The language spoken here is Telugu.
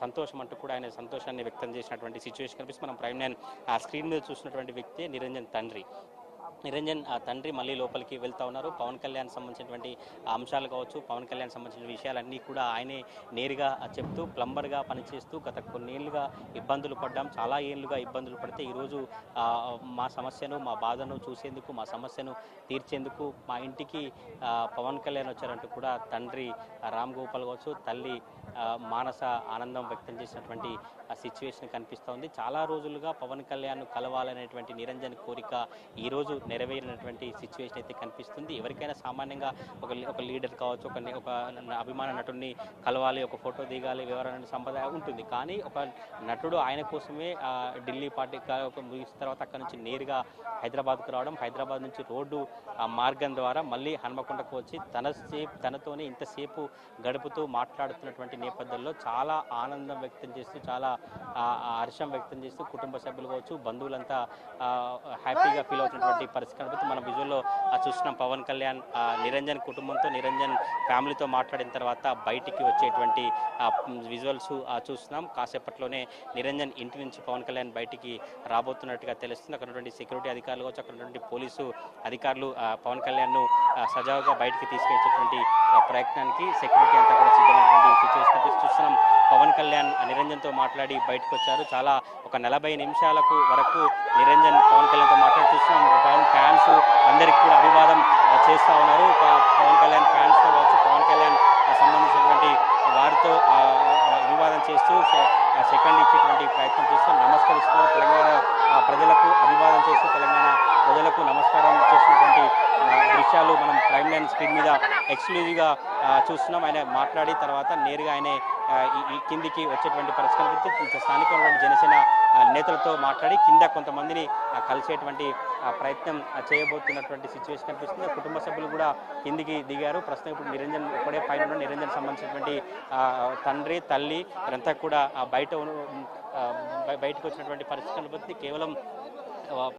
సంతోషం అంటూ కూడా ఆయన సంతోషాన్ని వ్యక్తం చేసినటువంటి సిచ్యువేషన్ కనిపిస్తుంది. మనం ప్రైమ్ నైన్ ఆ స్క్రీన్ మీద చూసినటువంటి వ్యక్తి నిరంజన్ తండ్రి. నిరంజన్ ఆ తండ్రి మళ్ళీ లోపలికి వెళ్తా ఉన్నారు. పవన్ కళ్యాణ్ సంబంధించినటువంటి అంశాలు కావచ్చు, పవన్ కళ్యాణ్ సంబంధించిన విషయాలన్నీ కూడా ఆయనే నేరుగా చెప్తూ ప్లంబర్గా పనిచేస్తూ గత కొన్నేళ్లుగా ఇబ్బందులు పడ్డాం, చాలా ఏళ్లుగా ఇబ్బందులు పడితే ఈరోజు మా సమస్యను, మా బాధను చూసేందుకు, మా సమస్యను తీర్చేందుకు మా ఇంటికి పవన్ కళ్యాణ్ వచ్చారంటూ కూడా తండ్రి రామ్ గోపాల్ కావచ్చు, తల్లి మానస ఆనందం వ్యక్తం చేసినటువంటి సిచ్యువేషన్ కనిపిస్తూ ఉంది. చాలా రోజులుగా పవన్ కళ్యాణ్ కలవాలనేటువంటి నిరంజన్ కోరిక ఈరోజు నెరవేరినటువంటి సిచ్యువేషన్ అయితే కనిపిస్తుంది. ఎవరికైనా సామాన్యంగా ఒక లీడర్ కావచ్చు, ఒక అభిమాన నటుడిని కలవాలి, ఒక ఫోటో దిగాలి, వివరణ సంప్రదాయం ఉంటుంది. కానీ ఒక నటుడు ఆయన కోసమే ఢిల్లీ పార్టీ ముగిసిన తర్వాత అక్కడ నుంచి నేరుగా హైదరాబాద్కు రావడం, హైదరాబాద్ నుంచి రోడ్డు మార్గం ద్వారా మళ్ళీ హన్మకొండకు వచ్చి తనతోనే ఇంతసేపు గడుపుతూ మాట్లాడుతున్నటువంటి నేపథ్యంలో చాలా ఆనందం వ్యక్తం చేస్తూ, చాలా హర్షం వ్యక్తం చేస్తూ కుటుంబ సభ్యులు కావచ్చు, బంధువులంతా హ్యాపీగా ఫీల్ అవుతున్నటువంటి పరిస్థితి కనిపిస్తుంది. మనం విజువల్లో చూస్తున్నాం పవన్ కళ్యాణ్ నిరంజన్ కుటుంబంతో, నిరంజన్ ఫ్యామిలీతో మాట్లాడిన తర్వాత బయటికి వచ్చేటువంటి విజువల్స్ చూస్తున్నాం. కాసేపట్లోనే నిరంజన్ ఇంటి నుంచి పవన్ కళ్యాణ్ బయటికి రాబోతున్నట్టుగా తెలుస్తుంది. అక్కడ ఉన్నటువంటి సెక్యూరిటీ అధికారులు కావచ్చు, అక్కడ ఉన్నటువంటి పోలీసు అధికారులు పవన్ కళ్యాణ్ను సజావుగా బయటికి తీసుకెళ్లేటువంటి ప్రయత్నానికి సెక్యూరిటీ అంతా కూడా సిద్ధమైనటువంటి సిచ్యువేషన్ చూస్తున్నాం. పవన్ కళ్యాణ్ నిరంజన్తో మాట్లాడి బయటకు వచ్చారు. చాలా ఒక 40 నిమిషాలకు వరకు నిరంజన్ పవన్ కళ్యాణ్తో మాట్లాడి చూస్తున్నాం. పవన్ ఫ్యాన్స్ అందరికీ కూడా అభివాదం చేస్తూ ఉన్నారు. పవన్ కళ్యాణ్ ఫ్యాన్స్తో కావచ్చు, పవన్ కళ్యాణ్ సంబంధించినటువంటి వారితో అభివాదం చేస్తూ సెకండ్ ఇచ్చేటువంటి ప్రయత్నం చేస్తూ నమస్కరిస్తూ తెలంగాణ ప్రజలకు అభివాదం చేస్తూ తెలంగాణ ప్రజలకు నమస్కారం చేస్తున్నటువంటి దృశ్యాలు మనం ప్రైమ్ లైన్ స్క్రీన్ మీద ఎక్స్క్లూజివ్గా చూస్తున్నాం. ఆయన మాట్లాడి తర్వాత నేరుగా ఆయన ఈ కిందికి వచ్చేటువంటి పరిస్థితి స్థానికమైనటువంటి జనసేన నేతలతో మాట్లాడి కింద కొంతమందిని కలిసేటువంటి ప్రయత్నం చేయబోతున్నటువంటి సిచ్యువేషన్ కనిపిస్తుంది. కుటుంబ సభ్యులు కూడా కిందికి దిగారు. ప్రస్తుతం ఇప్పుడు నిరంజన్ ఒక్కడే పైన నిరంజన్ సంబంధించినటువంటి తండ్రి, తల్లి వీరంతా కూడా బయటకు వచ్చినటువంటి పరిస్థితి కనిపిస్తుంది. కేవలం